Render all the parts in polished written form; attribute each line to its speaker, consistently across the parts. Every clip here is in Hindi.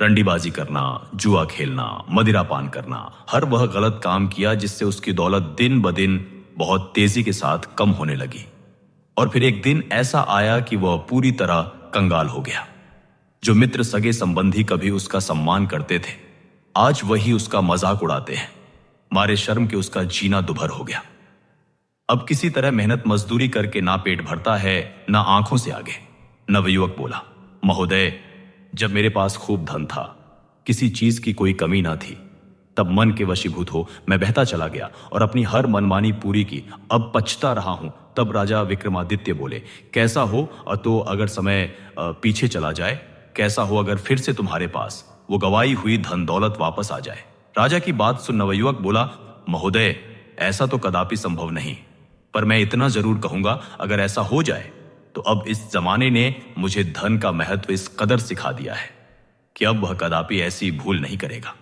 Speaker 1: रंडीबाजी करना, जुआ खेलना, मदिरा पान करना, हर वह गलत काम किया जिससे उसकी दौलत दिन ब दिन बहुत तेजी के साथ कम होने लगी। और फिर एक दिन ऐसा आया कि वह पूरी तरह कंगाल हो गया। जो मित्र सगे संबंधी कभी उसका सम्मान करते थे, आज वही उसका मजाक उड़ाते हैं। मारे शर्म के उसका जीना दुभर हो गया। अब किसी तरह मेहनत मजदूरी करके ना पेट भरता है, ना आंखों से आगे। नवयुवक बोला, महोदय, जब मेरे पास खूब धन था, किसी चीज की कोई कमी ना थी, तब मन के वशीभूत हो मैं बहता चला गया और अपनी हर मनमानी पूरी की। अब पछता रहा हूं। तब राजा विक्रमादित्य बोले, कैसा हो तो अगर समय पीछे चला जाए, कैसा हो अगर फिर से तुम्हारे पास वो गवाई हुई धन दौलत वापस आ जाए। राजा की बात सुन नवयुवक बोला, महोदय, ऐसा तो कदापि संभव नहीं, पर मैं इतना जरूर कहूंगा, अगर ऐसा हो जाए तो अब इस जमाने ने मुझे धन का महत्व इस कदर सिखा दिया है कि अब वह कदापि ऐसी भूल नहीं करेगा।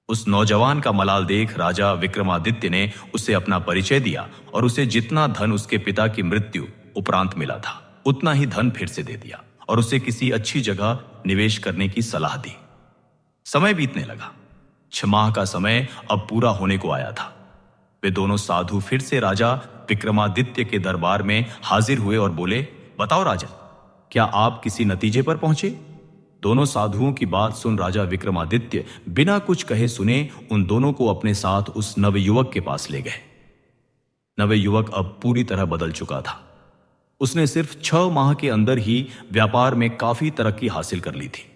Speaker 1: उस नौजवान का मलाल देख राजा विक्रमादित्य ने उसे अपना परिचय दिया और उसे जितना धन उसके पिता की मृत्यु उपरांत मिला था, उतना ही धन फिर से दे दिया और उसे किसी अच्छी जगह निवेश करने की सलाह दी। समय बीतने लगा। 6 माह का समय अब पूरा होने को आया था। वे दोनों साधु फिर से राजा विक्रमादित्य के दरबार में हाजिर हुए और बोले, बताओ राजन, क्या आप किसी नतीजे पर पहुंचे? दोनों साधुओं की बात सुन राजा विक्रमादित्य बिना कुछ कहे सुने उन दोनों को अपने साथ उस नवयुवक के पास ले गए। नवयुवक अब पूरी तरह बदल चुका था। उसने सिर्फ 6 माह के अंदर ही व्यापार में काफी तरक्की हासिल कर ली थी।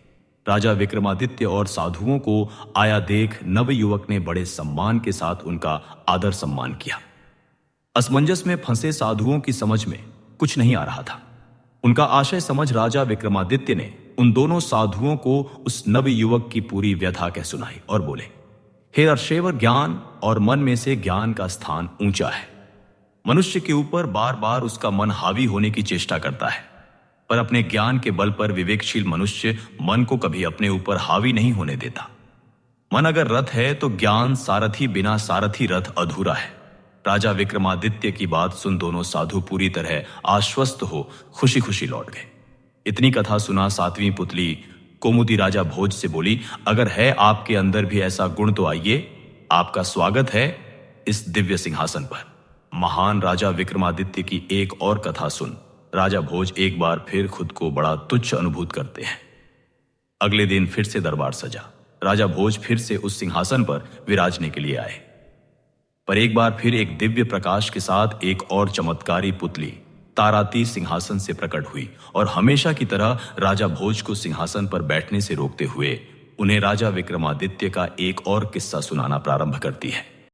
Speaker 1: राजा विक्रमादित्य और साधुओं को आया देख नवयुवक ने बड़े सम्मान के साथ उनका आदर सम्मान किया। असमंजस में फंसे साधुओं की समझ में कुछ नहीं आ रहा था। उनका आशय समझ राजा विक्रमादित्य ने उन दोनों साधुओं को उस नवयुवक की पूरी व्यथा कह सुनाई और बोले, हे अर्शेवर, ज्ञान और मन में से ज्ञान का स्थान ऊंचा है। मनुष्य के ऊपर बार बार उसका मन हावी होने की चेष्टा करता है, पर अपने ज्ञान के बल पर विवेकशील मनुष्य मन को कभी अपने ऊपर हावी नहीं होने देता। मन अगर रथ है तो ज्ञान सारथी, बिना सारथी रथ अधूरा है। राजा विक्रमादित्य की बात सुन दोनों साधु पूरी तरह आश्वस्त हो खुशी खुशी लौट गए। इतनी कथा सुना 7वीं पुतली कौमुदी राजा भोज से बोली, अगर है आपके अंदर भी ऐसा गुण तो आइए, आपका स्वागत है इस दिव्य सिंहासन पर। महान राजा विक्रमादित्य की एक और कथा सुन राजा भोज एक बार फिर खुद को बड़ा तुच्छ अनुभूत करते हैं। अगले दिन फिर से दरबार सजा। राजा भोज फिर से उस सिंहासन पर विराजने के लिए आए, पर एक बार फिर एक दिव्य प्रकाश के साथ एक और चमत्कारी पुतली तारातीर सिंहासन से प्रकट हुई और हमेशा की तरह राजा भोज को सिंहासन पर बैठने से रोकते हुए उन्हें राजा विक्रमादित्य का एक और किस्सा सुनाना प्रारंभ करती है।